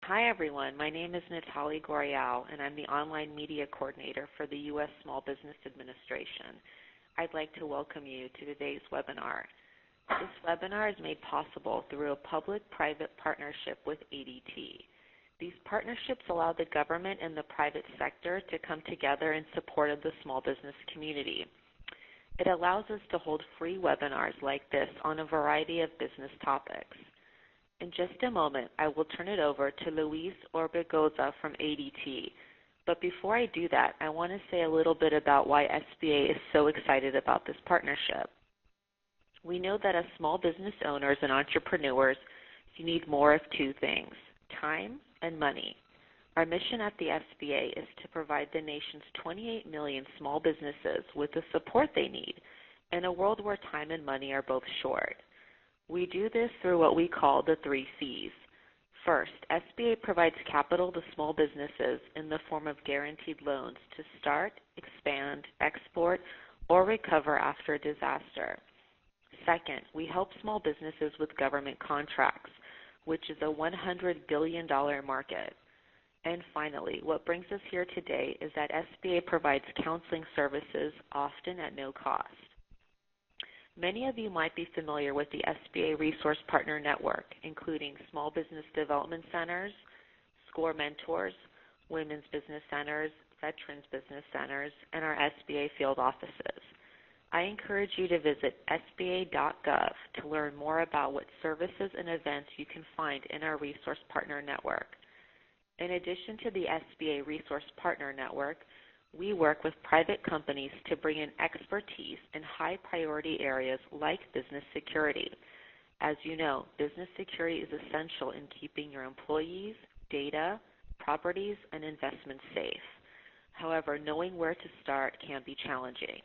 Hi, everyone. My name is Natalie Gorial, and I'm the Online Media Coordinator for the U.S. Small Business Administration. I'd like to welcome you to today's webinar. This webinar is made possible through a public-private partnership with ADT. These partnerships allow the government and the private sector to come together in support of the small business community. It allows us to hold free webinars like this on a variety of business topics. In just a moment, I will turn it over to Luis Orbegoso from ADT. But before I do that, I want to say a little bit about why SBA is so excited about this partnership. We know that as small business owners and entrepreneurs, you need more of two things, time and money. Our mission at the SBA is to provide the nation's 28 million small businesses with the support they need in a world where time and money are both short. We do this through what we call the 3 C's. First, SBA provides capital to small businesses in the form of guaranteed loans to start, expand, export, or recover after a disaster. Second, we help small businesses with government contracts, which is a $100 billion market. And finally, what brings us here today is that SBA provides counseling services, often at no cost. Many of you might be familiar with the SBA Resource Partner Network, including Small Business Development Centers, SCORE Mentors, Women's Business Centers, Veterans Business Centers, and our SBA field offices. I encourage you to visit sba.gov to learn more about what services and events you can find in our Resource Partner Network. In addition to the SBA Resource Partner Network, we work with private companies to bring in expertise in high-priority areas like business security. As you know, business security is essential in keeping your employees, data, properties, and investments safe. However, knowing where to start can be challenging.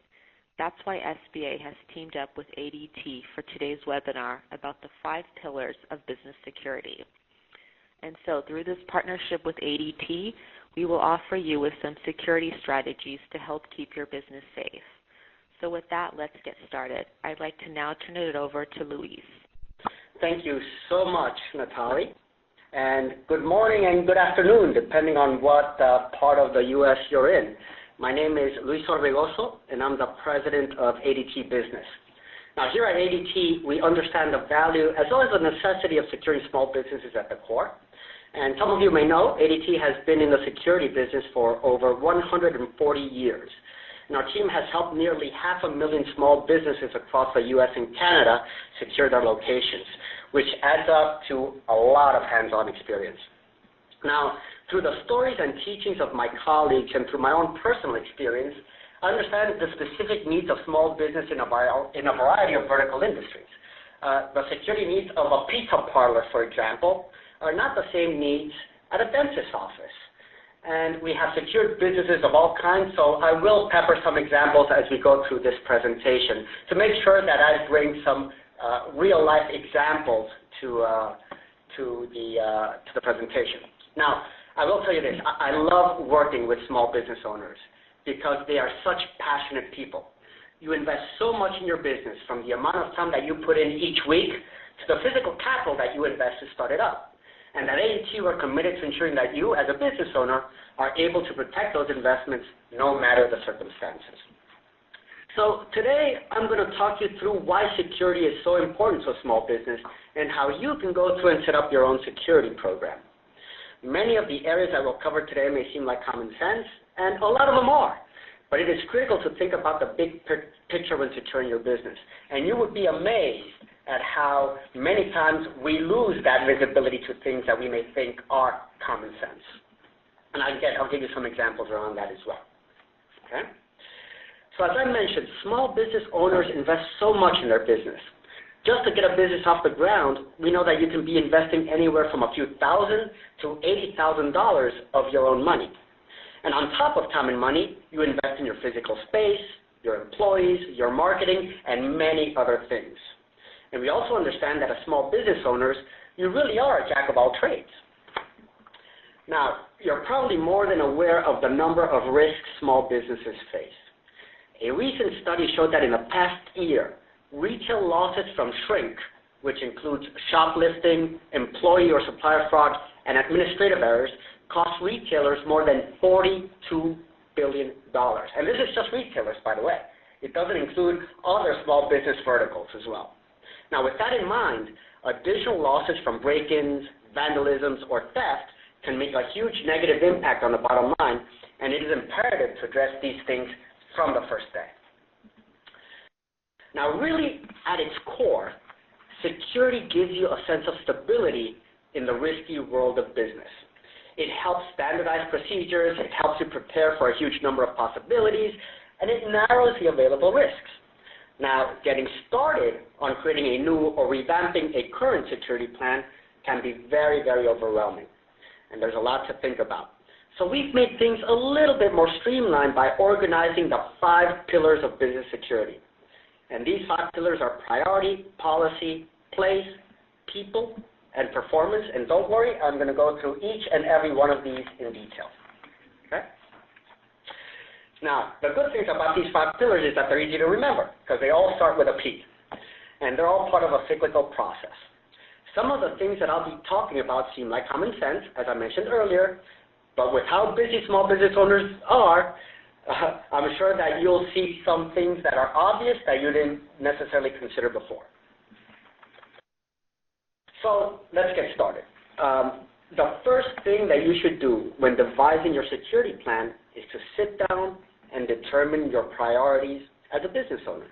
That's why SBA has teamed up with ADT for today's webinar about the 5 pillars of business security. And so through this partnership with ADT, we will offer you with some security strategies to help keep your business safe. So with that, let's get started. I'd like to now turn it over to Luis. Thank you so much, Natalie. And good morning and good afternoon, depending on what part of the U.S. you're in. My name is Luis Orbegoso, and I'm the president of ADT Business. Now, here at ADT, we understand the value as well as the necessity of securing small businesses at the core. And some of you may know, ADT has been in the security business for over 140 years. And our team has helped nearly 500,000 small businesses across the U.S. and Canada secure their locations, which adds up to a lot of hands-on experience. Now, through the stories and teachings of my colleagues and through my own personal experience, I understand the specific needs of small business in a variety of vertical industries. The security needs of a pizza parlor, for example, are not the same needs at a dentist's office. And we have secured businesses of all kinds, so I will pepper some examples as we go through this presentation to make sure that I bring some real-life examples to the presentation. Now, I will tell you this, I love working with small business owners because they are such passionate people. You invest so much in your business, from the amount of time that you put in each week to the physical capital that you invest to start it up. And at ADT, we're committed to ensuring that you, as a business owner, are able to protect those investments no matter the circumstances. So today, I'm going to talk you through why security is so important to a small business and how you can go through and set up your own security program. Many of the areas that we'll cover today may seem like common sense, and a lot of them are. But it is critical to think about the big picture when securing your business. And you would be amazed at how many times we lose that visibility to things that we may think are common sense. And I'll give you some examples around that as well. Okay? So as I mentioned, small business owners invest so much in their business. Just to get a business off the ground, we know that you can be investing anywhere from a few thousand to $80,000 of your own money. And on top of time and money, you invest in your physical space, your employees, your marketing, and many other things. And we also understand that as small business owners, you really are a jack of all trades. Now, you're probably more than aware of the number of risks small businesses face. A recent study showed that in the past year, retail losses from shrink, which includes shoplifting, employee or supplier fraud, and administrative errors cost retailers more than $42 billion. And this is just retailers, by the way. It doesn't include other small business verticals as well. Now, with that in mind, additional losses from break-ins, vandalisms, or theft can make a huge negative impact on the bottom line, and it is imperative to address these things from the first day. Now, really, at its core, security gives you a sense of stability in the risky world of business. It helps standardize procedures, it helps you prepare for a huge number of possibilities, and it narrows the available risks. Now, getting started on creating a new or revamping a current security plan can be very, very overwhelming, and there's a lot to think about. So we've made things a little bit more streamlined by organizing the 5 pillars of business security. And these 5 pillars are priority, policy, place, people, and performance. And don't worry, I'm going to go through each and every one of these in detail. Okay? Now, the good things about these 5 pillars is that they're easy to remember because they all start with a P. And they're all part of a cyclical process. Some of the things that I'll be talking about seem like common sense, as I mentioned earlier, but with how busy small business owners are, I'm sure that you'll see some things that are obvious that you didn't necessarily consider before. So let's get started. The first thing that you should do when devising your security plan is to sit down and determine your priorities as a business owner.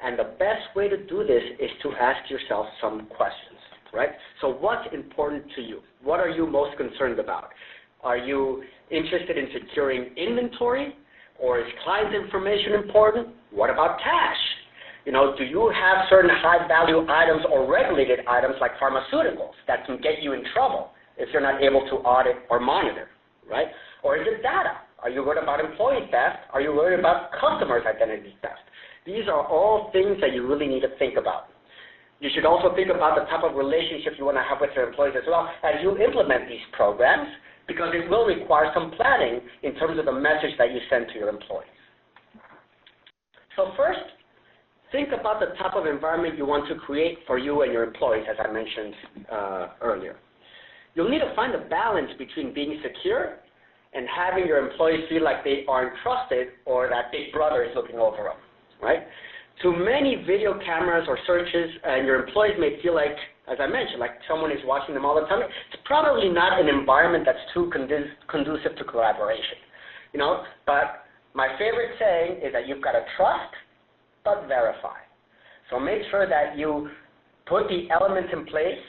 And the best way to do this is to ask yourself some questions, right? So what's important to you? What are you most concerned about? Are you interested in securing inventory? Or is client information important? What about cash? Do you have certain high-value items or regulated items like pharmaceuticals that can get you in trouble if you're not able to audit or monitor, right? Or is it data? Are you worried about employee theft? Are you worried about customers' identity theft? These are all things that you really need to think about. You should also think about the type of relationship you want to have with your employees as well as you implement these programs, because it will require some planning in terms of the message that you send to your employees. So first, think about the type of environment you want to create for you and your employees, as I mentioned earlier. You'll need to find a balance between being secure and having your employees feel like they aren't trusted or that Big Brother is looking over them, right? Too many video cameras or searches, and your employees may feel like, as I mentioned, like someone is watching them all the time. It's probably not an environment that's too conducive to collaboration, But my favorite saying is that you've got to trust, but verify. So make sure that you put the elements in place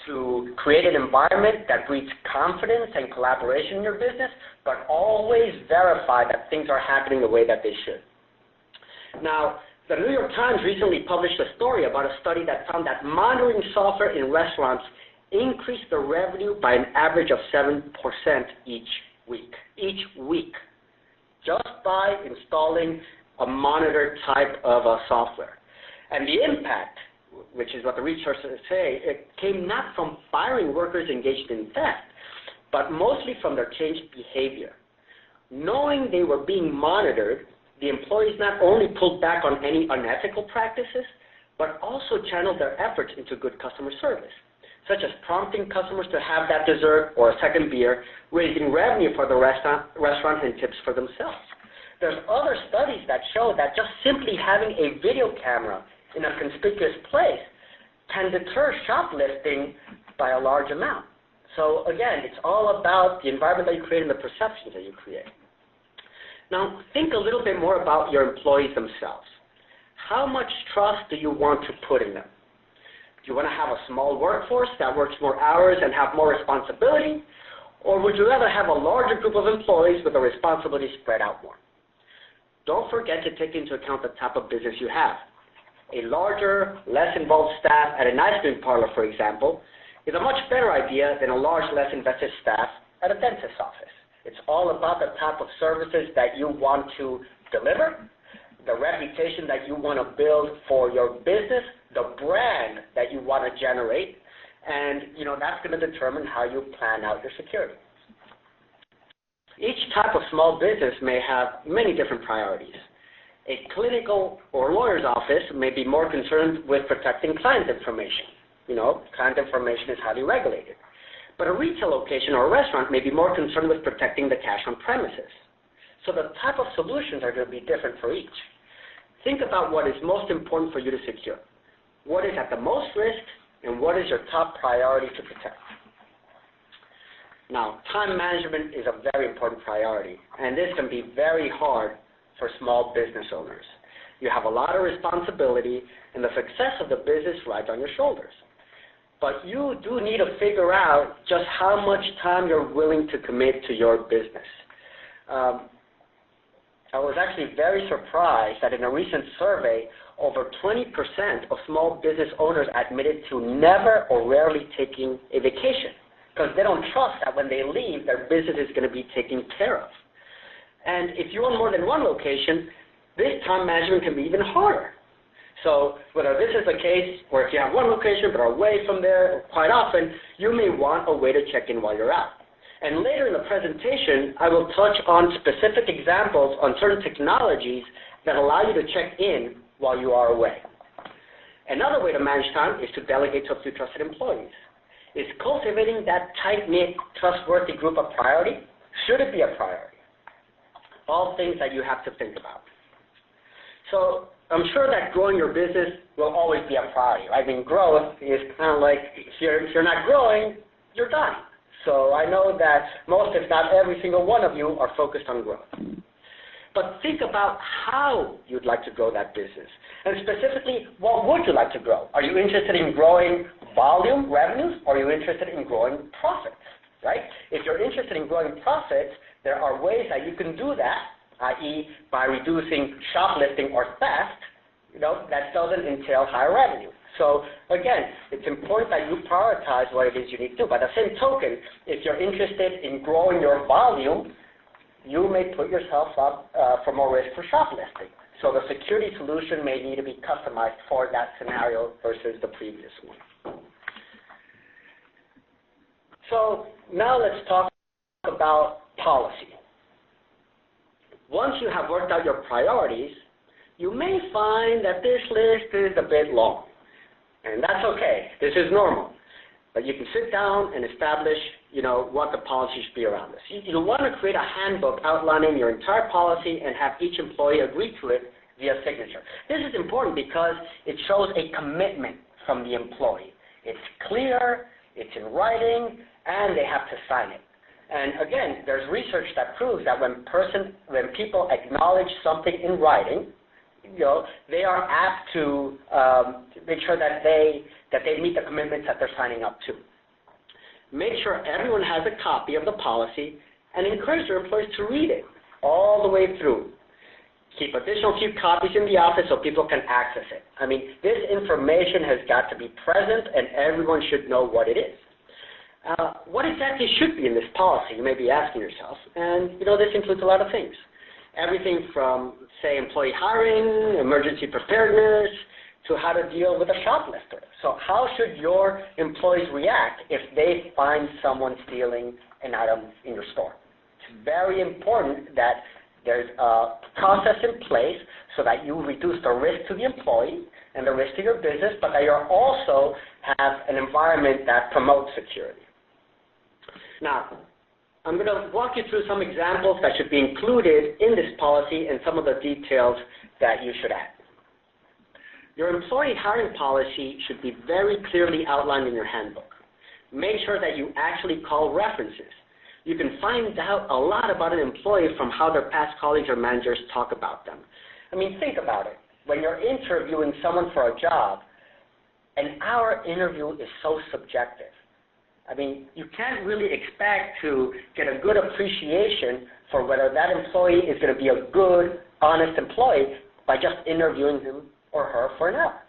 to create an environment that breeds confidence and collaboration in your business, but always verify that things are happening the way that they should. Now, the New York Times recently published a story about a study that found that monitoring software in restaurants increased the revenue by an average of 7% each week, just by installing a monitor type of software. And the impact, which is what the researchers say, it came not from firing workers engaged in theft, but mostly from their changed behavior. Knowing they were being monitored, the employees not only pulled back on any unethical practices, but also channeled their efforts into good customer service, such as prompting customers to have that dessert or a second beer, raising revenue for the restaurant and tips for themselves. There's other studies that show that just simply having a video camera in a conspicuous place can deter shoplifting by a large amount. So again, it's all about the environment that you create and the perceptions that you create. Now, think a little bit more about your employees themselves. How much trust do you want to put in them? Do you want to have a small workforce that works more hours and have more responsibility? Or would you rather have a larger group of employees with the responsibility spread out more? Don't forget to take into account the type of business you have. A larger, less involved staff at an ice cream parlor, for example, is a much better idea than a large, less invested staff at a dentist's office. It's all about the type of services that you want to deliver, the reputation that you want to build for your business, the brand that you want to generate, and that's going to determine how you plan out your security. Each type of small business may have many different priorities. A clinical or lawyer's office may be more concerned with protecting client information. Client information is highly regulated. But a retail location or a restaurant may be more concerned with protecting the cash on premises. So the type of solutions are going to be different for each. Think about what is most important for you to secure. What is at the most risk, and what is your top priority to protect? Now, time management is a very important priority, and this can be very hard for small business owners. You have a lot of responsibility, and the success of the business rides on your shoulders. But you do need to figure out just how much time you're willing to commit to your business. I was actually very surprised that in a recent survey, over 20% of small business owners admitted to never or rarely taking a vacation because they don't trust that when they leave, their business is going to be taken care of. And if you own more than one location, this time management can be even harder. So whether this is the case, or if you have one location but are away from there quite often, you may want a way to check in while you're out. And later in the presentation, I will touch on specific examples on certain technologies that allow you to check in while you are away. Another way to manage time is to delegate to a few trusted employees. Is cultivating that tight-knit, trustworthy group a priority? Should it be a priority? All things that you have to think about. So I'm sure that growing your business will always be a priority. I mean, growth is kind of like if you're not growing, you're dying. So I know that most, if not every single one of you, are focused on growth. But think about how you'd like to grow that business. And specifically, what would you like to grow? Are you interested in growing volume, revenues, or are you interested in growing profits, right? If you're interested in growing profits, there are ways that you can do that, i.e. by reducing shoplifting or theft, that doesn't entail higher revenue. So again, it's important that you prioritize what it is you need to do. By the same token, if you're interested in growing your volume, you may put yourself up for more risk for shoplifting. So the security solution may need to be customized for that scenario versus the previous one. So now let's talk about policy. Once you have worked out your priorities, you may find that this list is a bit long. And that's okay. This is normal. But you can sit down and establish, what the policy should be around this. You want to create a handbook outlining your entire policy and have each employee agree to it via signature. This is important because it shows a commitment from the employee. It's clear, it's in writing, and they have to sign it. And again, there's research that proves that when people acknowledge something in writing, they are apt to make sure that they meet the commitments that they're signing up to. Make sure everyone has a copy of the policy and encourage your employees to read it all the way through. Keep additional few copies in the office so people can access it. I mean, this information has got to be present and everyone should know what it is. What exactly should be in this policy, you may be asking yourself. And, this includes a lot of things. Everything from, say, employee hiring, emergency preparedness, to how to deal with a shoplifter. So how should your employees react if they find someone stealing an item in your store? It's very important that there's a process in place so that you reduce the risk to the employee and the risk to your business, but that you also have an environment that promotes security. Now, I'm going to walk you through some examples that should be included in this policy and some of the details that you should add. Your employee hiring policy should be very clearly outlined in your handbook. Make sure that you actually call references. You can find out a lot about an employee from how their past colleagues or managers talk about them. I mean, think about it. When you're interviewing someone for a job, an hour interview is so subjective. I mean, you can't really expect to get a good appreciation for whether that employee is going to be a good, honest employee by just interviewing him or her for an hour.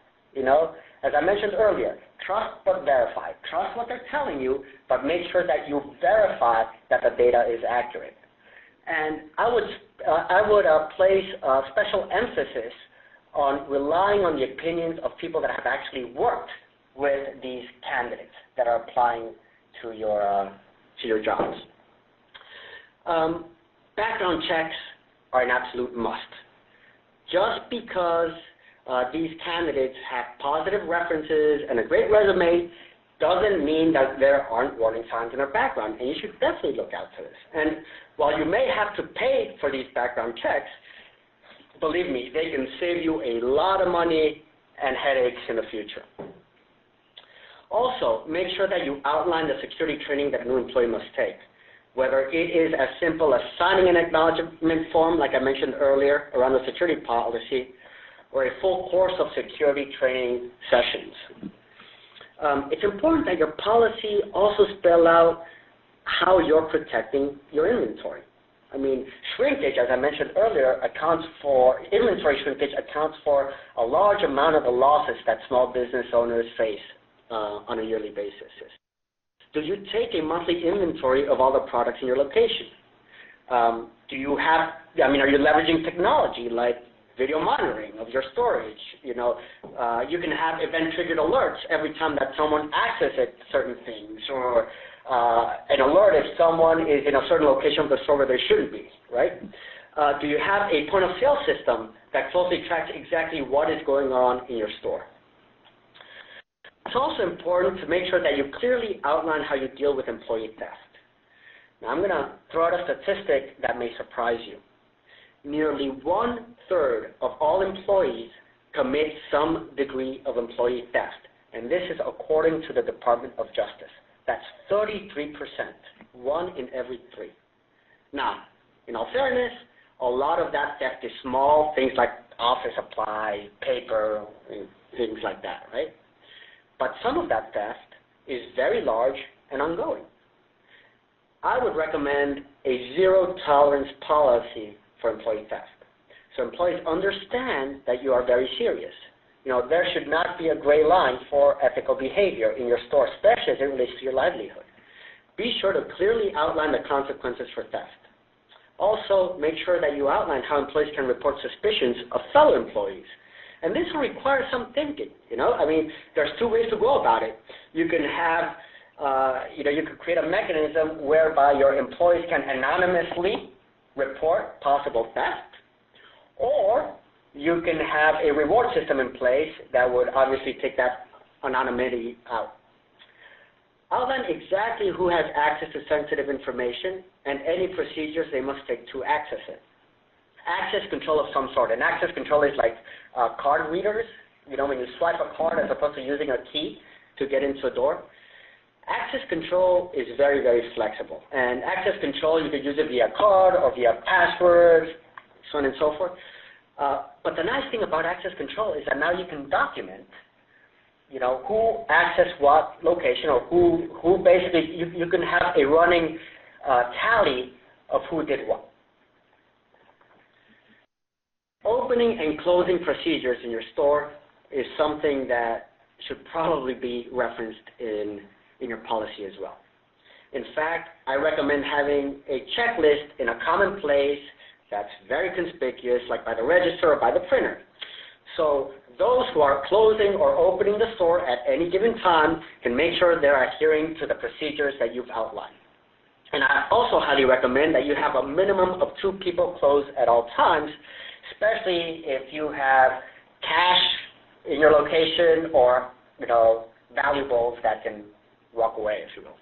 As I mentioned earlier, trust but verify. Trust what they're telling you, but make sure that you verify that the data is accurate. And I would place a special emphasis on relying on the opinions of people that have actually worked with these candidates that are applying to your jobs. Background checks are an absolute must. Just because these candidates have positive references and a great resume doesn't mean that there aren't warning signs in our background, and you should definitely look out for this. And while you may have to pay for these background checks, believe me, they can save you a lot of money and headaches in the future. Also, make sure that you outline the security training that a new employee must take, whether it is as simple as signing an acknowledgement form, like I mentioned earlier, around the security policy, or a full course of security training sessions. It's important that your policy also spell out how you're protecting your inventory. I mean, shrinkage, as I mentioned earlier, inventory shrinkage accounts for a large amount of the losses that small business owners face on a yearly basis. Do you take a monthly inventory of all the products in your location? Are you leveraging technology like video monitoring of your storage? You can have event-triggered alerts every time that someone accesses certain things, or an alert if someone is in a certain location of the store where they shouldn't be, right? Do you have a point-of-sale system that closely tracks exactly what is going on in your store? It's also important to make sure that you clearly outline how you deal with employee theft. Now, I'm going to throw out a statistic that may surprise you. Nearly 1/3 of all employees commit some degree of employee theft, and this is according to the Department of Justice. That's 33%, 1 in every 3. Now, in all fairness, a lot of that theft is small, things like office supplies, paper, and things like that, right? But some of that theft is very large and ongoing. I would recommend a zero-tolerance policy for employee theft, so employees understand that you are very serious. There should not be a gray line for ethical behavior in your store, especially as it relates to your livelihood. Be sure to clearly outline the consequences for theft. Also, make sure that you outline how employees can report suspicions of fellow employees. And this will require some thinking, there's 2 ways to go about it. You can have, you could create a mechanism whereby your employees can anonymously report possible theft, or you can have a reward system in place that would obviously take that anonymity out. Outline exactly who has access to sensitive information and any procedures they must take to access it. Access control of some sort. And access control is like card readers, when you swipe a card as opposed to using a key to get into a door. Access control is very, very flexible. And access control, you could use it via card or via password, so on and so forth. But the nice thing about access control is that now you can document, who accessed what location, or who basically, you can have a running tally of who did what. Opening and closing procedures in your store is something that should probably be referenced in your policy as well. In fact, I recommend having a checklist in a common place that's very conspicuous, like by the register or by the printer. So those who are closing or opening the store at any given time can make sure they're adhering to the procedures that you've outlined. And I also highly recommend that you have a minimum of 2 people closed at all times, especially if you have cash in your location or, valuables that can walk away, if you will.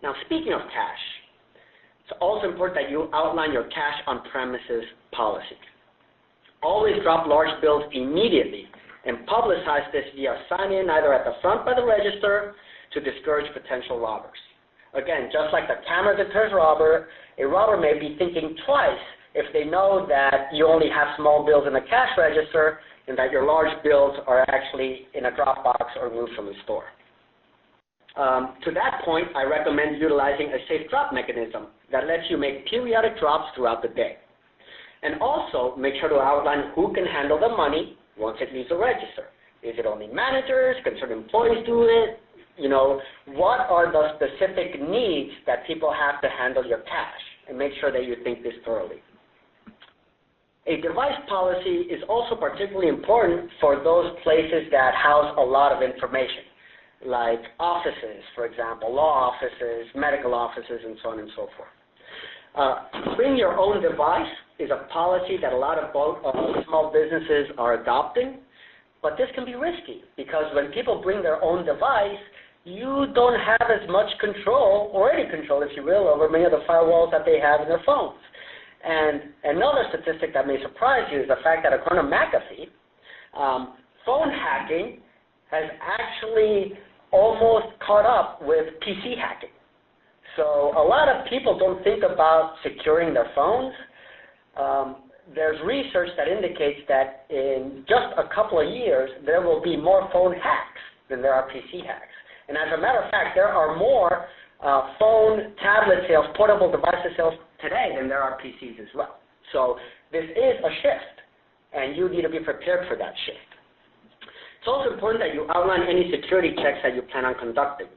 Now, speaking of cash, it's also important that you outline your cash on premises policy. Always drop large bills immediately and publicize this via sign-in either at the front by the register to discourage potential robbers. Again, just like the camera deters robber, a robber may be thinking twice if they know that you only have small bills in the cash register and that your large bills are actually in a drop box or removed from the store. To that point, I recommend utilizing a safe drop mechanism that lets you make periodic drops throughout the day. And also, make sure to outline who can handle the money once it leaves the register. Is it only managers? Can certain employees do it? What are the specific needs that people have to handle your cash? And make sure that you think this thoroughly. A device policy is also particularly important for those places that house a lot of information, like offices, for example, law offices, medical offices, and so on and so forth. Bring your own device is a policy that a lot of small businesses are adopting, but this can be risky because when people bring their own device, you don't have as much control, or any control, if you will, over many of the firewalls that they have in their phones. And another statistic that may surprise you is the fact that according to McAfee, phone hacking has actually almost caught up with PC hacking. So a lot of people don't think about securing their phones. There's research that indicates that in just a couple of years, there will be more phone hacks than there are PC hacks. And as a matter of fact, there are more phone, tablet sales, portable devices sales today than there are PCs as well. So this is a shift, and you need to be prepared for that shift. It's also important that you outline any security checks that you plan on conducting,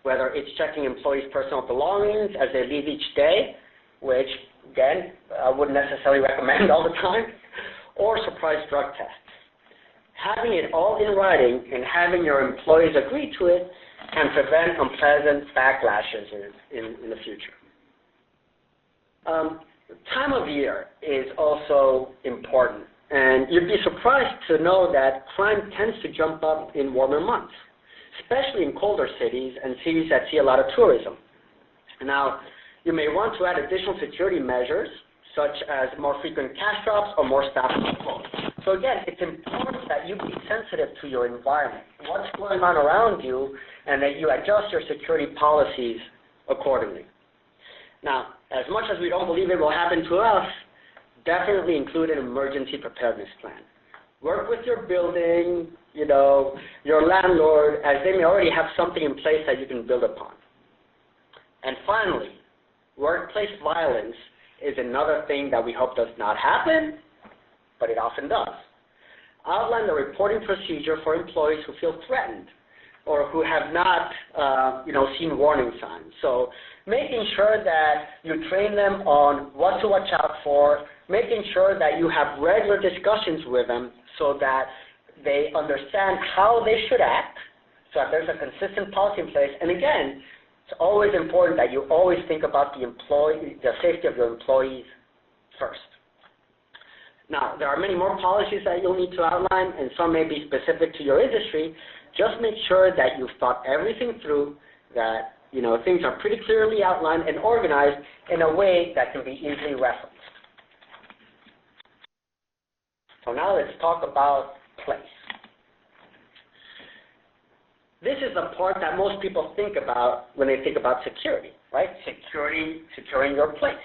whether it's checking employees' personal belongings as they leave each day, which, again, I wouldn't necessarily recommend all the time, or surprise drug tests. Having it all in writing and having your employees agree to it can prevent unpleasant backlashes in the future. Time of year is also important, and you'd be surprised to know that crime tends to jump up in warmer months, especially in colder cities and cities that see a lot of tourism. Now, you may want to add additional security measures, such as more frequent cash drops or more staff control. So again, it's important that you be sensitive to your environment, what's going on around you, and that you adjust your security policies accordingly. Now, as much as we don't believe it will happen to us, definitely include an emergency preparedness plan. Work with your building, your landlord, as they may already have something in place that you can build upon. And finally, workplace violence is another thing that we hope does not happen, but it often does. Outline the reporting procedure for employees who feel threatened or who have not, seen warning signs. So making sure that you train them on what to watch out for, making sure that you have regular discussions with them so that they understand how they should act, so that there's a consistent policy in place. And again, it's always important that you always think about the safety of your employees first. Now, there are many more policies that you'll need to outline, and some may be specific to your industry. Just make sure that you've thought everything through, that things are pretty clearly outlined and organized in a way that can be easily referenced. So now let's talk about place. This is the part that most people think about when they think about security, right? Securing your place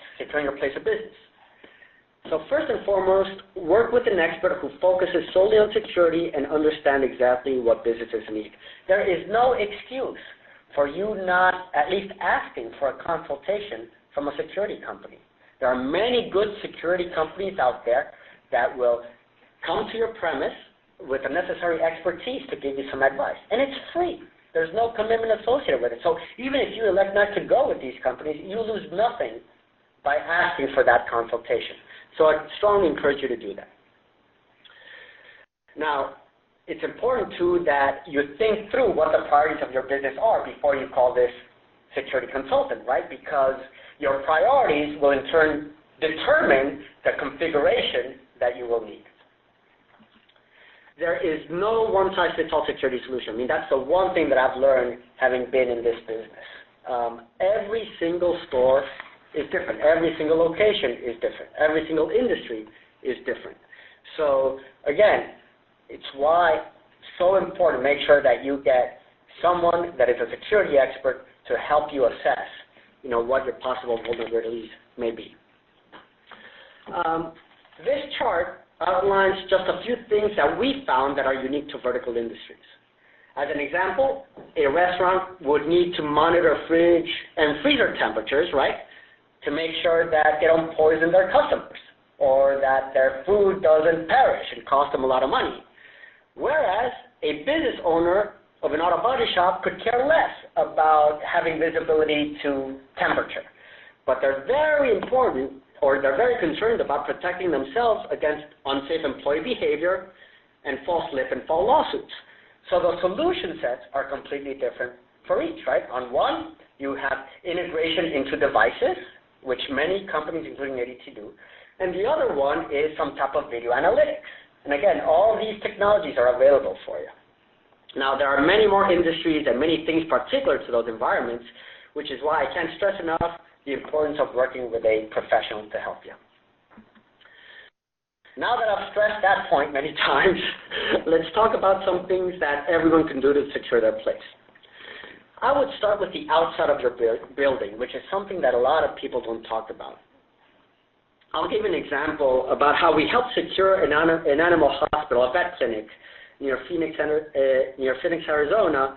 of business. So first and foremost, work with an expert who focuses solely on security and understands exactly what businesses need. There is no excuse for you not at least asking for a consultation from a security company. There are many good security companies out there that will come to your premise with the necessary expertise to give you some advice. And it's free. There's no commitment associated with it. So even if you elect not to go with these companies, you lose nothing by asking for that consultation. So I strongly encourage you to do that. Now, it's important, too, that you think through what the priorities of your business are before you call this security consultant, right? Because your priorities will, in turn, determine the configuration that you will need. There is no one-size-fits-all security solution. I mean, that's the one thing that I've learned having been in this business. Every single store is different. Every single location is different. Every single industry is different. So, again, it's why it's so important to make sure that you get someone that is a security expert to help you assess, what your possible vulnerabilities may be. This chart outlines just a few things that we found that are unique to vertical industries. As an example, a restaurant would need to monitor fridge and freezer temperatures, right, to make sure that they don't poison their customers or that their food doesn't perish and cost them a lot of money. Whereas a business owner of an auto body shop could care less about having visibility to temperature. But they're very important, or they're very concerned about protecting themselves against unsafe employee behavior and false slip and fall lawsuits. So the solution sets are completely different for each, right? On one, you have integration into devices, which many companies, including ADT, do. And the other one is some type of video analytics. And again, all these technologies are available for you. Now, there are many more industries and many things particular to those environments, which is why I can't stress enough the importance of working with a professional to help you. Now that I've stressed that point many times, let's talk about some things that everyone can do to secure their place. I would start with the outside of your building, which is something that a lot of people don't talk about. I'll give an example about how we helped secure an animal hospital, a vet clinic, near Phoenix, Arizona,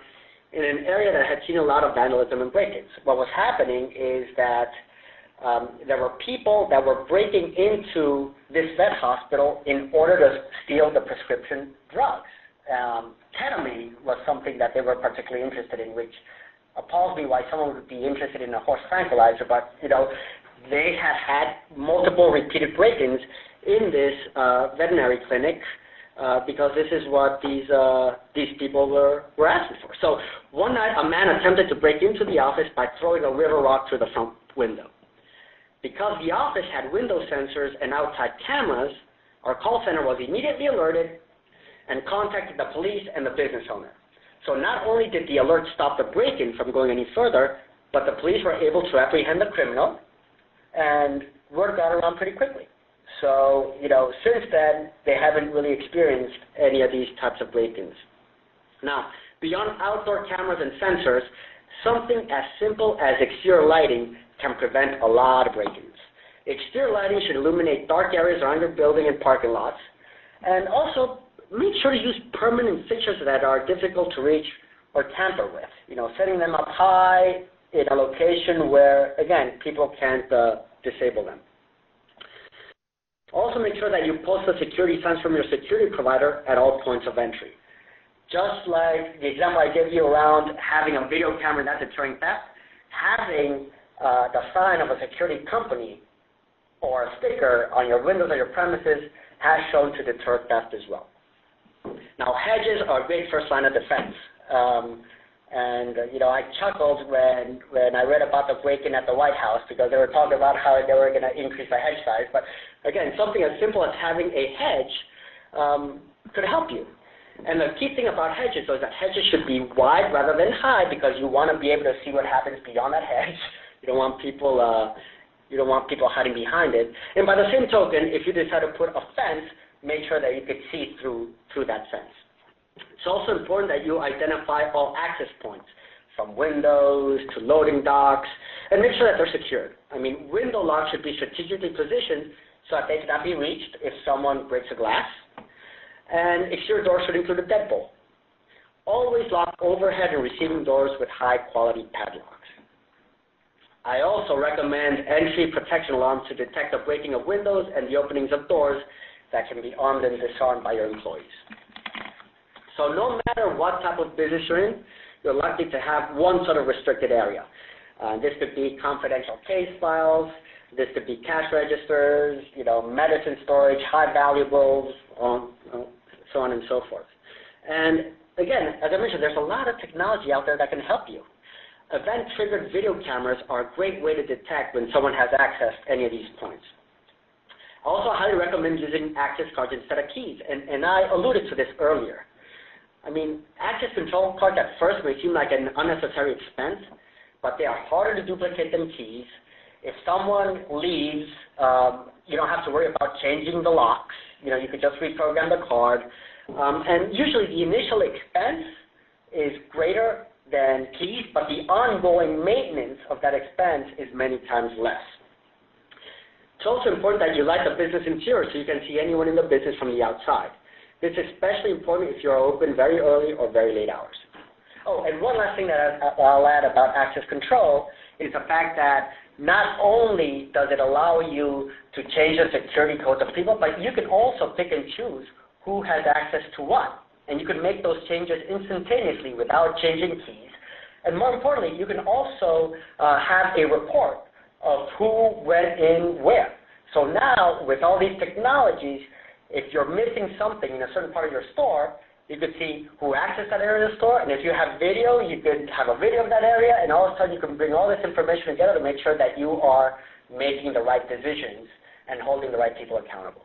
in an area that had seen a lot of vandalism and break-ins. What was happening is that there were people that were breaking into this vet hospital in order to steal the prescription drugs. Ketamine was something that they were particularly interested in, which appalls me why someone would be interested in a horse tranquilizer, but they had multiple repeated break-ins in this veterinary clinic because this is what these people were asking for. So one night, a man attempted to break into the office by throwing a river rock through the front window. Because the office had window sensors and outside cameras, our call center was immediately alerted and contacted the police and the business owner. So not only did the alert stop the break-in from going any further, but the police were able to apprehend the criminal, and word got around pretty quickly. So, since then, they haven't really experienced any of these types of break-ins. Now, beyond outdoor cameras and sensors, something as simple as exterior lighting can prevent a lot of break-ins. Exterior lighting should illuminate dark areas around your building and parking lots, and also make sure to use permanent fixtures that are difficult to reach or tamper with. Setting them up high in a location where, again, people can't disable them. Also make sure that you post the security signs from your security provider at all points of entry. Just like the example I gave you around having a video camera not deterring theft, having the sign of a security company or a sticker on your windows or your premises has shown to deter theft as well. Now, hedges are a great first line of defense. I chuckled when I read about the break-in at the White House because they were talking about how they were going to increase the hedge size. But again, something as simple as having a hedge could help you. And the key thing about hedges is that hedges should be wide rather than high because you want to be able to see what happens beyond that hedge. You don't want people hiding behind it. And by the same token, if you decide to put a fence, make sure that you could see through that fence. It's also important that you identify all access points, from windows to loading docks, and make sure that they're secured. Window locks should be strategically positioned so that they cannot be reached if someone breaks a glass. And exterior doors should include a deadbolt. Always lock overhead and receiving doors with high-quality padlocks. I also recommend entry protection alarms to detect the breaking of windows and the openings of doors that can be armed and disarmed by your employees. So no matter what type of business you're in, you're likely to have one sort of restricted area. This could be confidential case files, this could be cash registers, medicine storage, high valuables, so on and so forth. And again, as I mentioned, there's a lot of technology out there that can help you. Event-triggered video cameras are a great way to detect when someone has access to any of these points. I also highly recommend using access cards instead of keys, and I alluded to this earlier. Access control cards at first may seem like an unnecessary expense, but they are harder to duplicate than keys. If someone leaves, you don't have to worry about changing the locks. You could just reprogram the card. And usually the initial expense is greater than keys, but the ongoing maintenance of that expense is many times less. It's also important that you light the business interior so you can see anyone in the business from the outside. This is especially important if you're open very early or very late hours. Oh, and one last thing that I'll add about access control is the fact that not only does it allow you to change the security codes of people, but you can also pick and choose who has access to what. And you can make those changes instantaneously without changing keys. And more importantly, you can also have a report of who went in where. So now, with all these technologies, if you're missing something in a certain part of your store, you could see who accessed that area of the store, and if you have video, you could have a video of that area, and all of a sudden you can bring all this information together to make sure that you are making the right decisions and holding the right people accountable.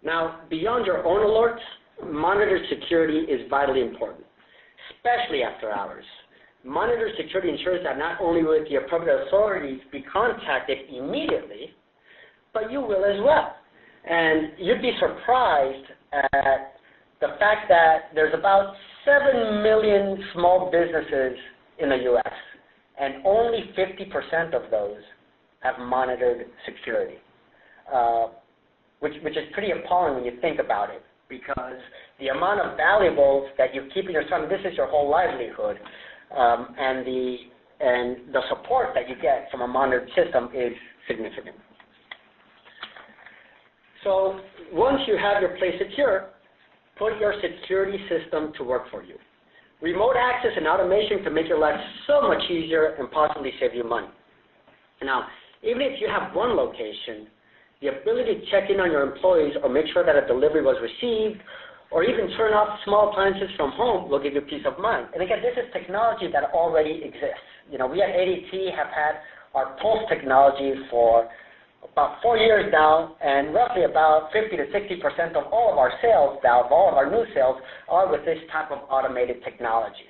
Now, beyond your own alerts, monitored security is vitally important, especially after hours. Monitored security ensures that not only will the appropriate authorities be contacted immediately, but you will as well. And you'd be surprised at the fact that there's about 7 million small businesses in the U.S., and only 50% of those have monitored security, which is pretty appalling when you think about it, because the amount of valuables that you keep in your system, this is your whole livelihood, and the support that you get from a monitored system is significant. So once you have your place secure, put your security system to work for you. Remote access and automation can make your life so much easier and possibly save you money. Now, even if you have one location, the ability to check in on your employees or make sure that a delivery was received, or even turn off small appliances from home will give you peace of mind. And again, this is technology that already exists. You know, we at ADT have had our Pulse technology for about 4 years now, and roughly about 50 to 60% of all of our sales now, of all of our new sales, are with this type of automated technology.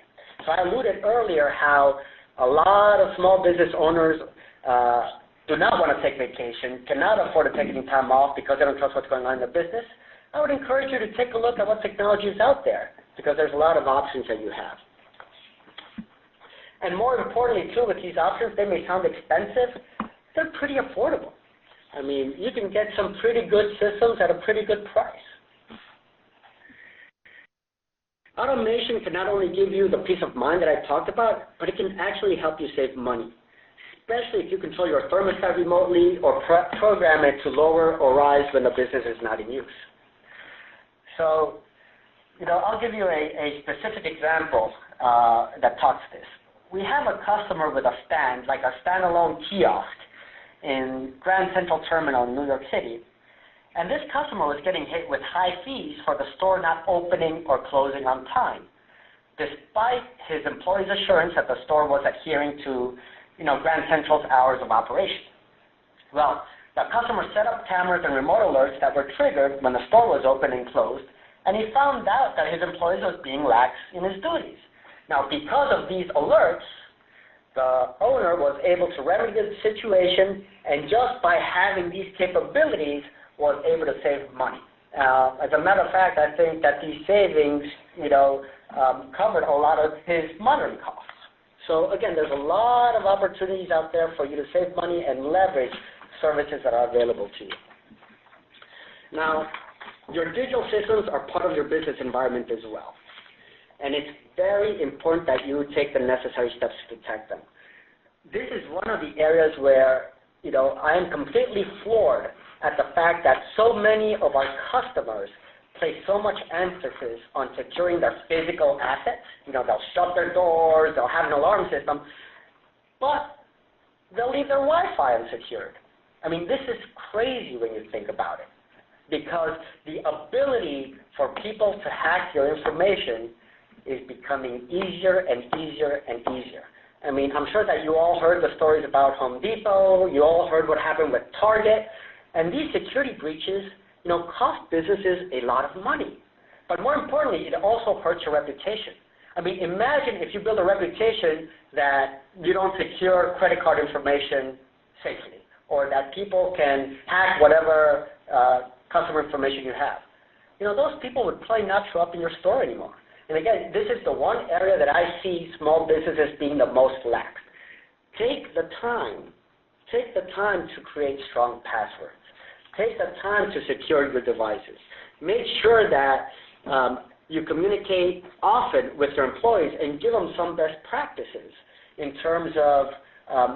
So I alluded earlier how a lot of small business owners do not want to take vacation, cannot afford to take any time off because they don't trust what's going on in their business. I would encourage you to take a look at what technology is out there, because there's a lot of options that you have. And more importantly, too, with these options, they may sound expensive, they're pretty affordable. I mean, you can get some pretty good systems at a pretty good price. Automation can not only give you the peace of mind that I talked about, but it can actually help you save money, especially if you control your thermostat remotely or program it to lower or rise when the business is not in use. So, you know, I'll give you a specific example that talks this. We have a customer with a stand, like a standalone kiosk, in Grand Central Terminal in New York City, and this customer was getting hit with high fees for the store not opening or closing on time, despite his employee's assurance that the store was adhering to, you know, Grand Central's hours of operation. Well, the customer set up cameras and remote alerts that were triggered when the store was open and closed, and he found out that his employee was being lax in his duties. Now, because of these alerts, the owner was able to remedy the situation, and just by having these capabilities, was able to save money. As a matter of fact, I think that these savings, you know, covered a lot of his monitoring costs. So again, there's a lot of opportunities out there for you to save money and leverage services that are available to you. Now, your digital systems are part of your business environment as well. And it's very important that you take the necessary steps to protect them. This is one of the areas where, you know, I am completely floored at the fact that so many of our customers place so much emphasis on securing their physical assets. You know, they'll shut their doors, they'll have an alarm system, but they'll leave their Wi-Fi unsecured. I mean, this is crazy when you think about it, because the ability for people to hack your information is becoming easier and easier and easier. I mean, I'm sure that you all heard the stories about Home Depot, you all heard what happened with Target, and these security breaches, you know, cost businesses a lot of money. But more importantly, it also hurts your reputation. I mean, imagine if you build a reputation that you don't secure credit card information safely, or that people can hack whatever customer information you have. You know, those people would probably not show up in your store anymore. And again, this is the one area that I see small businesses being the most lax. Take the time to create strong passwords. Take the time to secure your devices. Make sure that you communicate often with your employees and give them some best practices in terms of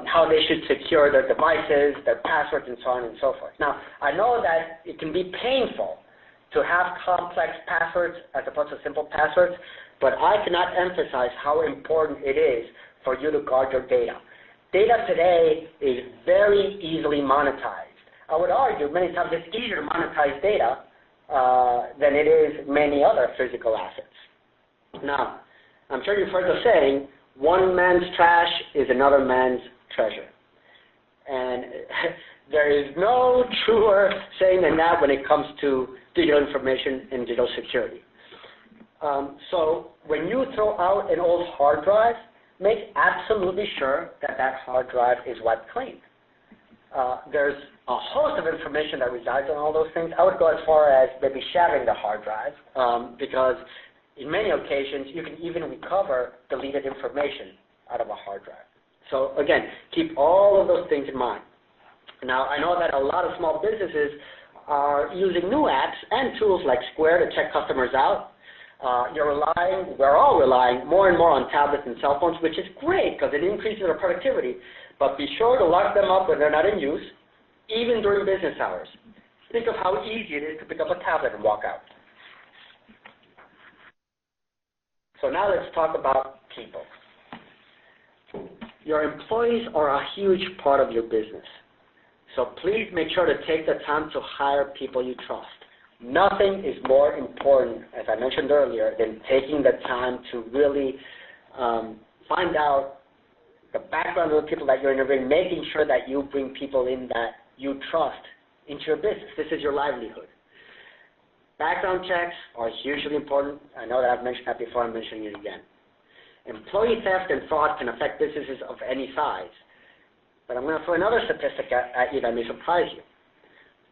how they should secure their devices, their passwords, and so on and so forth. Now, I know that it can be painful to have complex passwords as opposed to simple passwords, but I cannot emphasize how important it is for you to guard your data. Data today is very easily monetized. I would argue many times it's easier to monetize data than it is many other physical assets. Now, I'm sure you've heard the saying, one man's trash is another man's treasure. And there is no truer saying than that when it comes to digital information and digital security. So when you throw out an old hard drive, make absolutely sure that that hard drive is wiped clean. There's a host of information that resides on all those things. I would go as far as maybe shattering the hard drive because in many occasions you can even recover deleted information out of a hard drive. So again, keep all of those things in mind. Now, I know that a lot of small businesses are using new apps and tools like Square to check customers out. We're all relying more and more on tablets and cell phones, which is great because it increases our productivity, but be sure to lock them up when they're not in use, even during business hours. Think of how easy it is to pick up a tablet and walk out. So now let's talk about people. Your employees are a huge part of your business. So please make sure to take the time to hire people you trust. Nothing is more important, as I mentioned earlier, than taking the time to really find out the background of the people that you're interviewing, making sure that you bring people in that you trust into your business. This is your livelihood. Background checks are hugely important. I know that I've mentioned that before. I'm mentioning it again. Employee theft and fraud can affect businesses of any size. But I'm going to throw another statistic at you that may surprise you.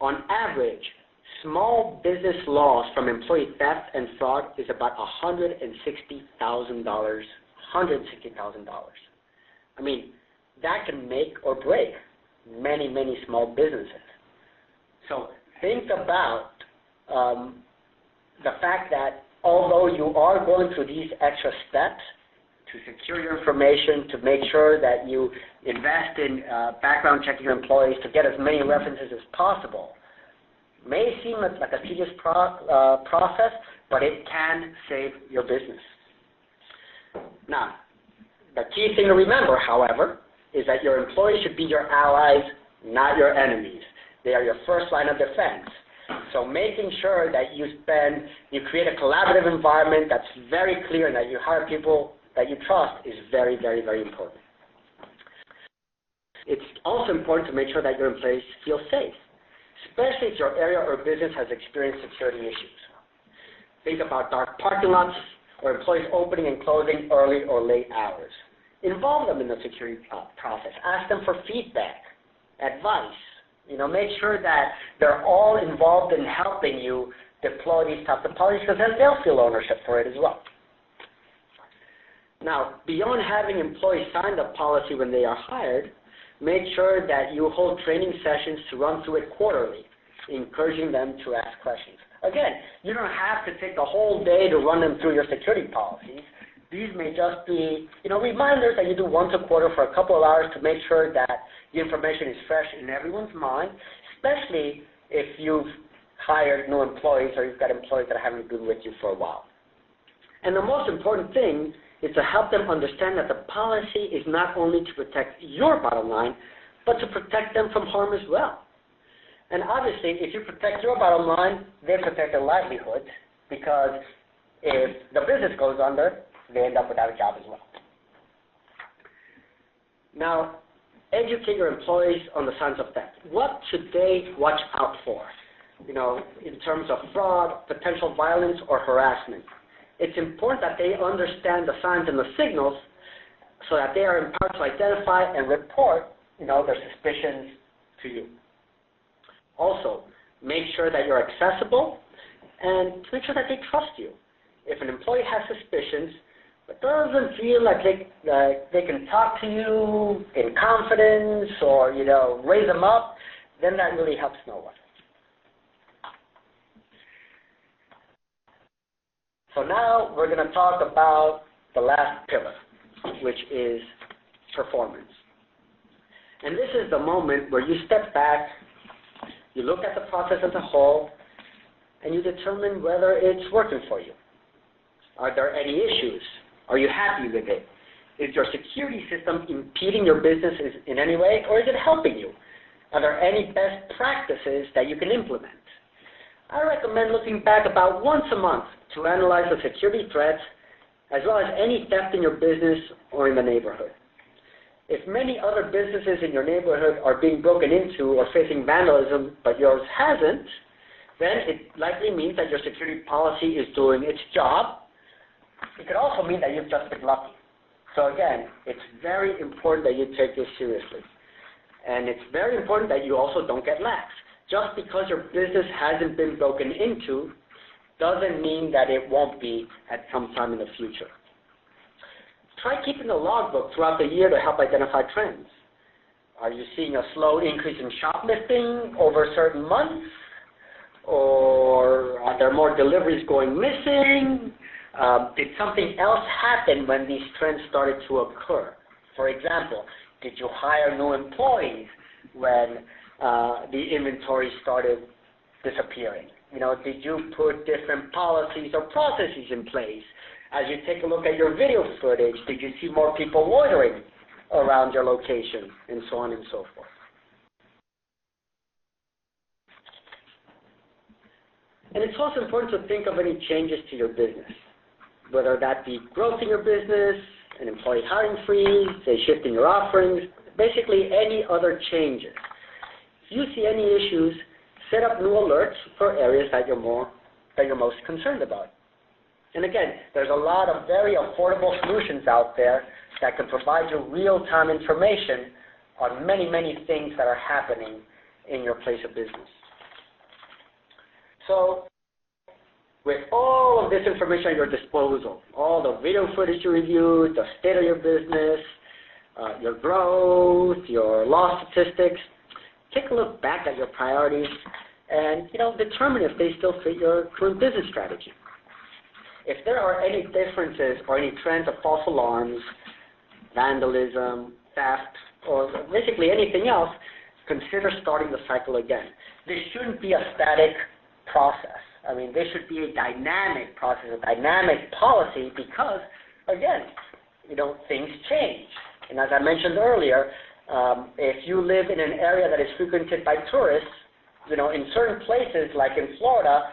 On average, small business loss from employee theft and fraud is about $160,000. $160,000. I mean, that can make or break many, many small businesses. So think about the fact that although you are going through these extra steps to secure your information, to make sure that you invest in background checking your employees, to get as many references as possible, may seem like a tedious process, but it can save your business. Now, the key thing to remember, however, is that your employees should be your allies, not your enemies. They are your first line of defense. So making sure that you create a collaborative environment that's very clear and that you hire people that you trust is very, very, very important. It's also important to make sure that your employees feel safe, especially if your area or business has experienced security issues. Think about dark parking lots or employees opening and closing early or late hours. Involve them in the security process. Ask them for feedback, advice. Make sure that they're all involved in helping you deploy these types of policies because then they'll feel ownership for it as well. Now, beyond having employees sign the policy when they are hired, make sure that you hold training sessions to run through it quarterly, encouraging them to ask questions. Again, you don't have to take the whole day to run them through your security policies. These may just be, reminders that you do once a quarter for a couple of hours to make sure that the information is fresh in everyone's mind, especially if you've hired new employees or you've got employees that haven't been with you for a while. And the most important thing is to help them understand that the policy is not only to protect your bottom line, but to protect them from harm as well. And obviously, if you protect your bottom line, they protect their livelihood, because if the business goes under, they end up without a job as well. Now, educate your employees on the signs of theft. What should they watch out for, in terms of fraud, potential violence, or harassment? It's important that they understand the signs and the signals so that they are empowered to identify and report, their suspicions to you. Also, make sure that you're accessible and make sure that they trust you. If an employee has suspicions but doesn't feel like they can talk to you in confidence or, raise them up, then that really helps no one. So now we're going to talk about the last pillar, which is performance. And this is the moment where you step back, you look at the process as a whole, and you determine whether it's working for you. Are there any issues? Are you happy with it? Is your security system impeding your business in any way, or is it helping you? Are there any best practices that you can implement? I recommend looking back about once a month to analyze the security threats as well as any theft in your business or in the neighborhood. If many other businesses in your neighborhood are being broken into or facing vandalism but yours hasn't, then it likely means that your security policy is doing its job It could also mean that you've just been lucky. So again, it's very important that you take this seriously. And it's very important that you also don't get lax. Just because your business hasn't been broken into doesn't mean that it won't be at some time in the future. Try keeping a logbook throughout the year to help identify trends. Are you seeing a slow increase in shoplifting over certain months? Or are there more deliveries going missing? Did something else happen when these trends started to occur? For example, did you hire new employees when the inventory started disappearing? Did you put different policies or processes in place? As you take a look at your video footage, did you see more people loitering around your location, and so on and so forth? And it's also important to think of any changes to your business, whether that be growth in your business, an employee hiring freeze, a shift in your offerings, basically any other changes. If you see any issues, set up new alerts for areas that you're most concerned about. And again, there's a lot of very affordable solutions out there that can provide you real-time information on many, many things that are happening in your place of business. So, with all of this information at your disposal, all the video footage you reviewed, the state of your business, your growth, your loss statistics, take a look back at your priorities and determine if they still fit your current business strategy. If there are any differences or any trends of false alarms, vandalism, theft, or basically anything else, consider starting the cycle again. This shouldn't be a static process. I mean, this should be a dynamic process, a dynamic policy because, again, things change. And as I mentioned earlier, if you live in an area that is frequented by tourists, in certain places, like in Florida,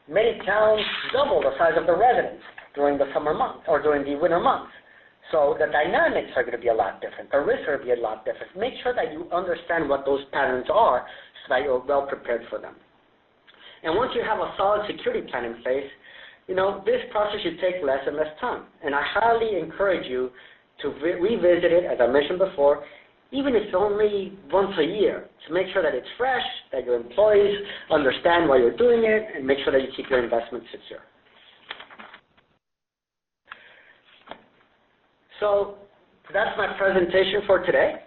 many towns double the size of the residents during the summer months or during the winter months. So the dynamics are going to be a lot different. The risks are going to be a lot different. Make sure that you understand what those patterns are so that you're well prepared for them. And once you have a solid security plan in place, this process should take less and less time. And I highly encourage you to revisit it, as I mentioned before, even if it's only once a year, to make sure that it's fresh, that your employees understand why you're doing it, and make sure that you keep your investments secure. So that's my presentation for today.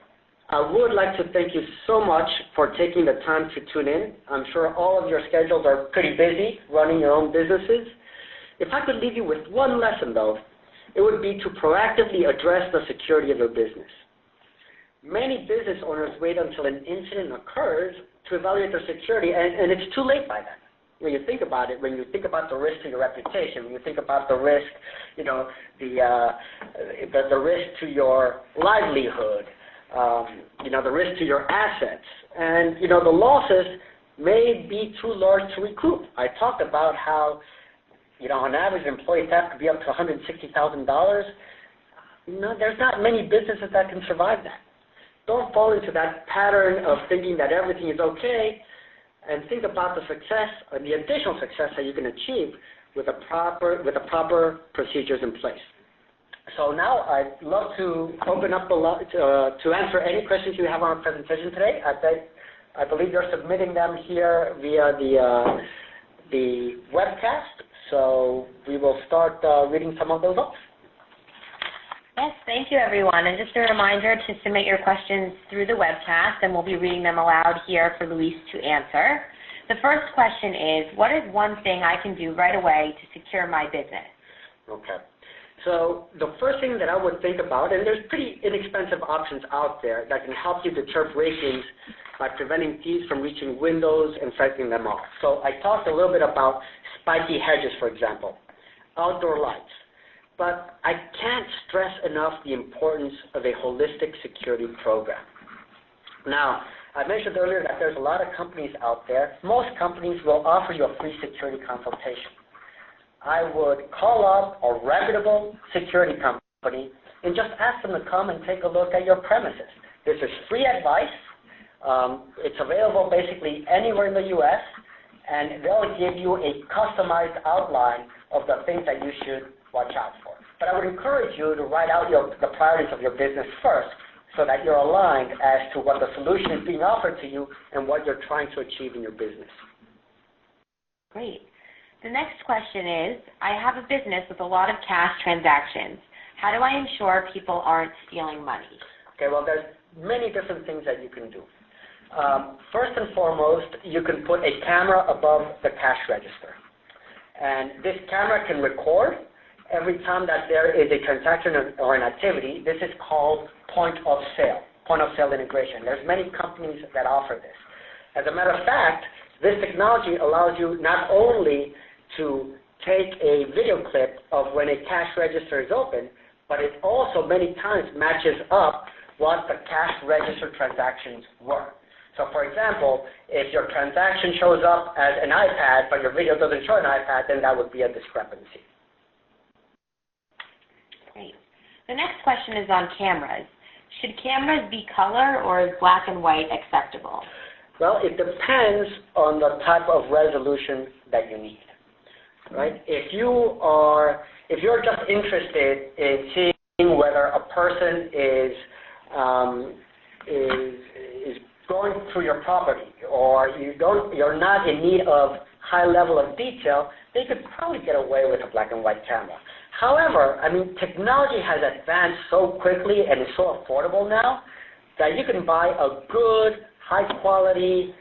I would like to thank you so much for taking the time to tune in. I'm sure all of your schedules are pretty busy running your own businesses. If I could leave you with one lesson, though, it would be to proactively address the security of your business. Many business owners wait until an incident occurs to evaluate their security, and it's too late by then. When you think about it, when you think about the risk to your reputation, when you think about the risk, the risk to your livelihood, the risk to your assets, and the losses may be too large to recoup. I talked about how, on average, employee theft could be up to $160,000. There's not many businesses that can survive that. Don't fall into that pattern of thinking that everything is okay, and think about the success or the additional success that you can achieve with the proper procedures in place. So now I'd love to open up to answer any questions you have on our presentation today. I believe you're submitting them here via the webcast, so we will start reading some of those off. Yes, thank you, everyone. And just a reminder to submit your questions through the webcast, and we'll be reading them aloud here for Luis to answer. The first question is, what is one thing I can do right away to secure my business? Okay. So the first thing that I would think about, and there's pretty inexpensive options out there that can help you deter break-ins by preventing thieves from reaching windows and setting them off. So I talked a little bit about spiky hedges, for example, outdoor lights. But I can't stress enough the importance of a holistic security program. Now, I mentioned earlier that there's a lot of companies out there. Most companies will offer you a free security consultation. I would call up a reputable security company and just ask them to come and take a look at your premises. This is free advice. It's available basically anywhere in the U.S., and they'll give you a customized outline of the things that you should watch out for. But I would encourage you to write out the priorities of your business first so that you're aligned as to what the solution is being offered to you and what you're trying to achieve in your business. Great. The next question is, I have a business with a lot of cash transactions. How do I ensure people aren't stealing money? Okay, well, there's many different things that you can do. First and foremost, you can put a camera above the cash register. And this camera can record every time that there is a transaction or an activity. This is called point of sale integration. There's many companies that offer this. As a matter of fact, this technology allows you not only to take a video clip of when a cash register is open, but it also many times matches up what the cash register transactions were. So for example, if your transaction shows up as an iPad, but your video doesn't show an iPad, then that would be a discrepancy. Great. The next question is on cameras. Should cameras be color or is black and white acceptable? Well, it depends on the type of resolution that you need, right? If you're just interested in seeing whether a person is going through your property, or you're not in need of high level of detail, they could probably get away with a black and white camera. However, I mean, technology has advanced so quickly and is so affordable now that you can buy a good, high quality,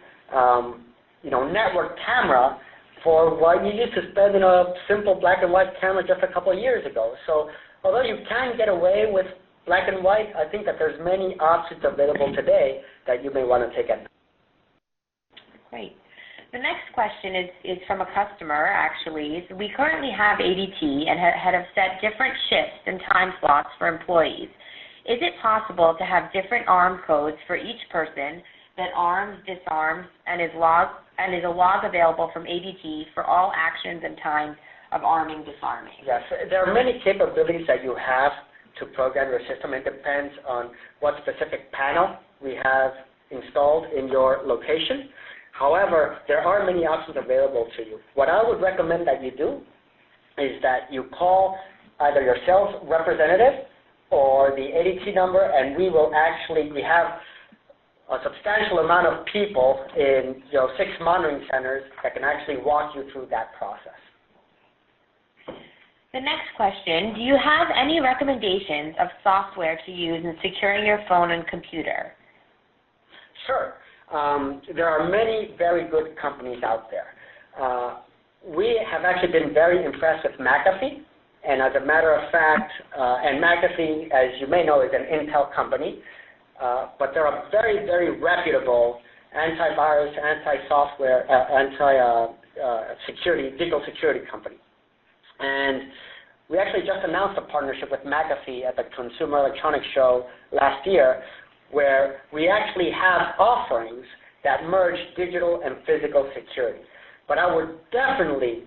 network camera for what you used to spend in a simple black and white camera just a couple of years ago. So although you can get away with black and white, I think that there's many options available today that you may want to take advantage of. Great. The next question is from a customer, actually. So we currently have ADT and have set different shifts and time slots for employees. Is it possible to have different arm codes for each person that arms, disarms, and is a log available from ADT for all actions and times of arming, disarming? Yes, there are many capabilities that you have to program your system. It depends on what specific panel we have installed in your location. However, there are many options available to you. What I would recommend that you do is that you call either your sales representative or the ADT number, and we have a substantial amount of people in 6 monitoring centers that can actually walk you through that process. The next question, do you have any recommendations of software to use in securing your phone and computer? Sure. There are many very good companies out there. We have actually been very impressed with McAfee, and as a matter of fact, and McAfee, as you may know, is an Intel company, but they're a very, very reputable antivirus, anti-software, digital security company. And we actually just announced a partnership with McAfee at the Consumer Electronics Show last year, where we actually have offerings that merge digital and physical security. But I would definitely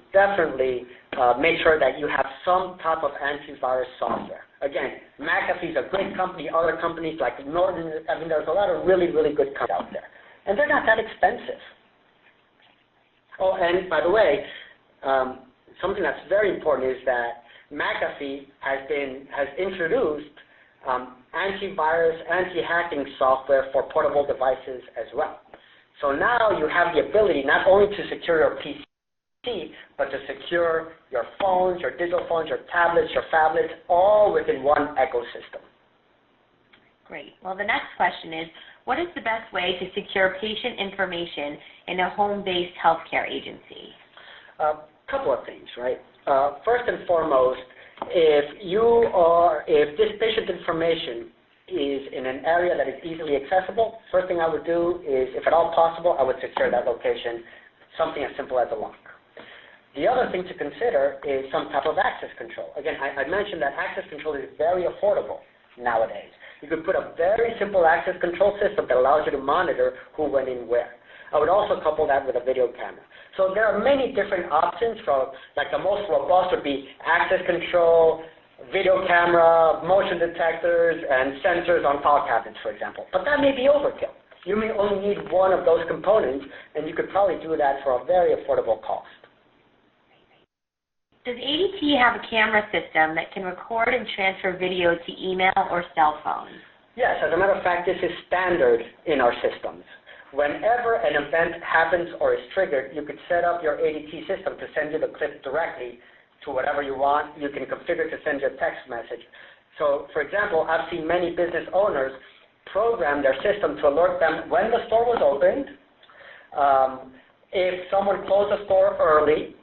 make sure that you have some type of antivirus software. Again, McAfee's a great company. Other companies like Norton, I mean, there's a lot of really, really good companies out there. And they're not that expensive. Oh, and by the way, something that's very important is that McAfee has introduced antivirus, anti-hacking software for portable devices as well. So now you have the ability not only to secure your PC, but to secure your phones, your digital phones, your tablets, your phablets, all within one ecosystem. Great. Well, the next question is, what is the best way to secure patient information in a home-based healthcare agency? A couple of things, right? First and foremost, if this patient information is in an area that is easily accessible, first thing I would do is, if at all possible, I would secure that location, something as simple as a lock. The other thing to consider is some type of access control. Again, I mentioned that access control is very affordable nowadays. You could put a very simple access control system that allows you to monitor who went in where. I would also couple that with a video camera. So there are many different options, from like the most robust would be access control, video camera, motion detectors, and sensors on file cabinets, for example. But that may be overkill. You may only need one of those components, and you could probably do that for a very affordable cost. Does ADT have a camera system that can record and transfer video to email or cell phones? Yes, as a matter of fact, this is standard in our systems. Whenever an event happens or is triggered, you could set up your ADT system to send you the clip directly to whatever you want. You can configure to send you a text message. So, for example, I've seen many business owners program their system to alert them when the store was opened, if someone closed the store early,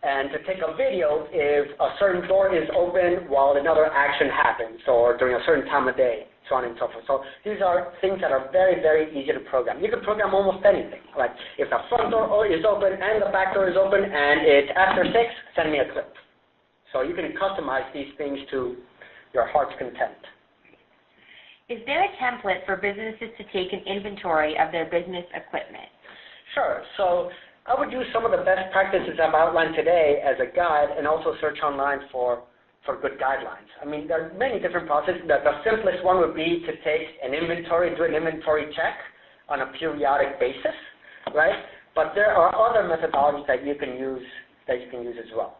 and to take a video if a certain door is open while another action happens or during a certain time of day, so on and so forth. So these are things that are very, very easy to program. You can program almost anything. Like if the front door is open and the back door is open and it's after 6, send me a clip. So you can customize these things to your heart's content. Is there a template for businesses to take an inventory of their business equipment? Sure. So I would use some of the best practices I've outlined today as a guide and also search online for good guidelines. I mean, there are many different processes. The simplest one would be to take an inventory, do an inventory check on a periodic basis, right? But there are other methodologies that you can use as well.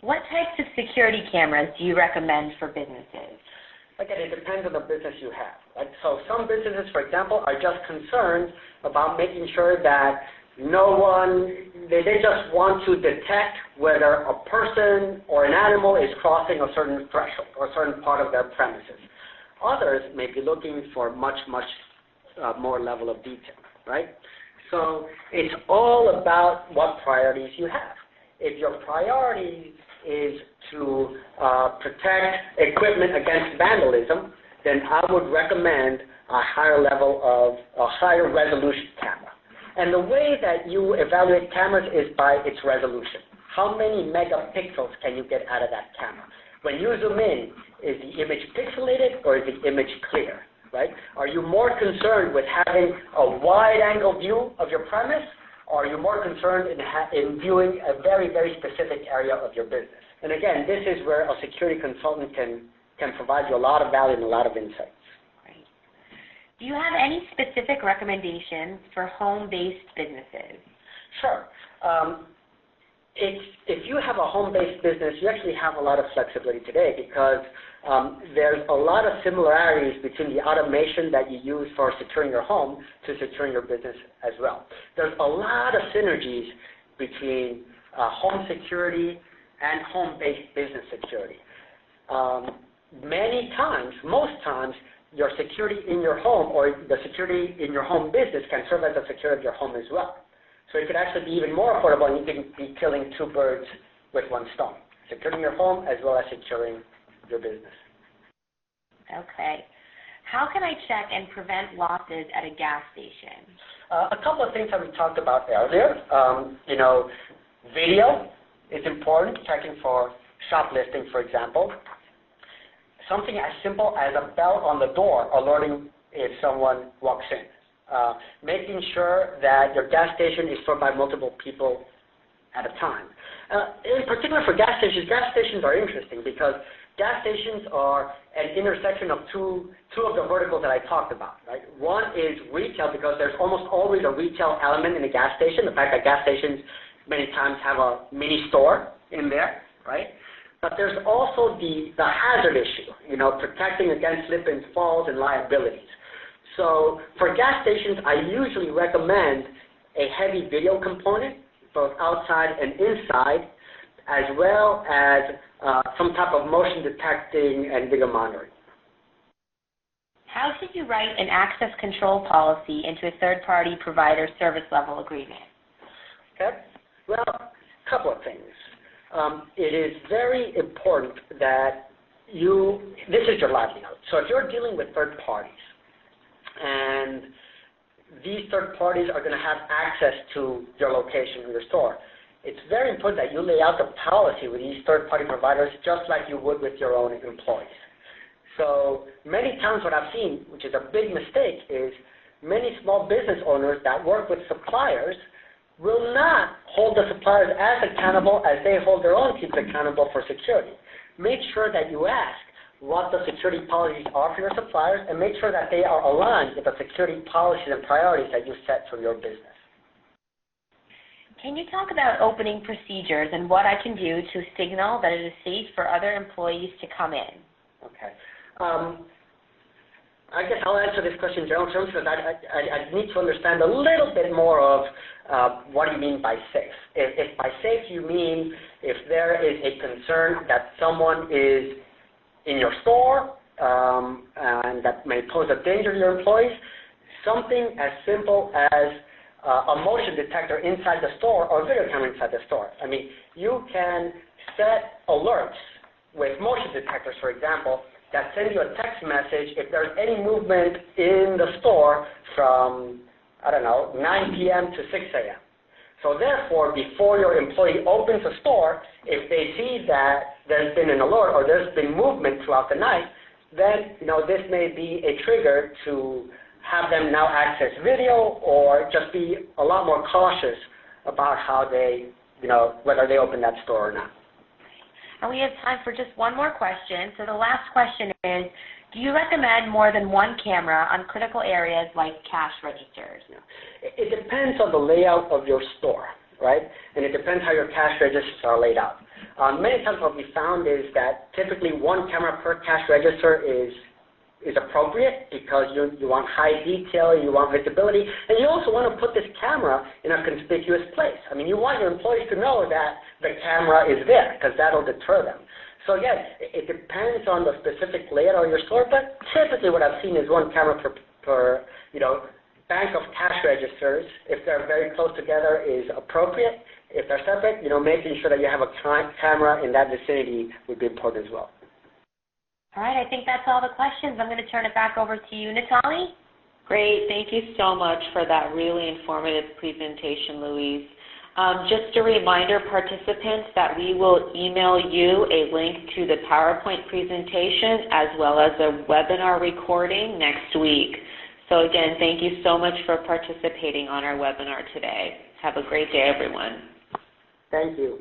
What types of security cameras do you recommend for businesses? Again, it depends on the business you have. Right? So some businesses, for example, are just concerned about making sure that they just want to detect whether a person or an animal is crossing a certain threshold or a certain part of their premises. Others may be looking for much more level of detail, right? So it's all about what priorities you have. If your priority is to protect equipment against vandalism, then I would recommend a higher resolution camera. And the way that you evaluate cameras is by its resolution. How many megapixels can you get out of that camera? When you zoom in, is the image pixelated or is the image clear, right? Are you more concerned with having a wide-angle view of your premise, or are you more concerned in viewing a very, very specific area of your business? And again, this is where a security consultant can provide you a lot of value and a lot of insights. Great. Do you have any specific recommendations for home-based businesses? Sure. If you have a home-based business, you actually have a lot of flexibility today because there's a lot of similarities between the automation that you use for securing your home to securing your business as well. There's a lot of synergies between home security and home-based business security. Most times, your security in your home or the security in your home business can serve as the security of your home as well. So it could actually be even more affordable, and you can be killing two birds with one stone, securing your home as well as securing your business. Okay. How can I check and prevent losses at a gas station? A couple of things that we talked about earlier. Video is important, checking for shoplifting, for example. Something as simple as a bell on the door alerting if someone walks in. Making sure that your gas station is stored by multiple people at a time. In particular for gas stations are interesting because gas stations are an intersection of two of the verticals that I talked about. Right? One is retail because there's almost always a retail element in a gas station. The fact that gas stations many times have a mini store in there, right? But there's also the hazard issue, protecting against slip and falls and liabilities. So for gas stations, I usually recommend a heavy video component, both outside and inside, as well as some type of motion detecting and video monitoring. How should you write an access control policy into a third-party provider service level agreement? Okay. Well, a couple of things. It is very important that this is your livelihood. So if you're dealing with third parties, and these third parties are going to have access to your location or your store, it's very important that you lay out the policy with these third-party providers just like you would with your own employees. So many times what I've seen, which is a big mistake, is many small business owners that work with suppliers will not hold the suppliers as accountable as they hold their own teams accountable for security. Make sure that you ask what the security policies are for your suppliers and make sure that they are aligned with the security policies and priorities that you set for your business. Can you talk about opening procedures and what I can do to signal that it is safe for other employees to come in? Okay. I guess I'll answer this question in general terms because I need to understand a little bit more of what do you mean by safe. If by safe you mean if there is a concern that someone is in your store and that may pose a danger to your employees, something as simple as a motion detector inside the store or a video camera inside the store. I mean, you can set alerts with motion detectors, for example, that send you a text message if there's any movement in the store from, 9 p.m. to 6 a.m. So therefore, before your employee opens the store, if they see that there's been an alert or there's been movement throughout the night, then this may be a trigger to have them now access video or just be a lot more cautious about how they, whether they open that store or not. And we have time for just one more question. So the last question is, do you recommend more than one camera on critical areas like cash registers? Yeah. It depends on the layout of your store, right? And it depends how your cash registers are laid out. Many times what we found is that typically one camera per cash register is appropriate because you want high detail, you want visibility, and you also want to put this camera in a conspicuous place. I mean, you want your employees to know that the camera is there because that'll deter them. So again, it depends on the specific layout of your store, but typically what I've seen is one camera per bank of cash registers. If they're very close together is appropriate. If they're separate, making sure that you have a camera in that vicinity would be important as well. All right, I think that's all the questions. I'm going to turn it back over to you, Natali. Great. Thank you so much for that really informative presentation, Louise. Just a reminder, participants, that we will email you a link to the PowerPoint presentation as well as a webinar recording next week. So again, thank you so much for participating on our webinar today. Have a great day, everyone. Thank you.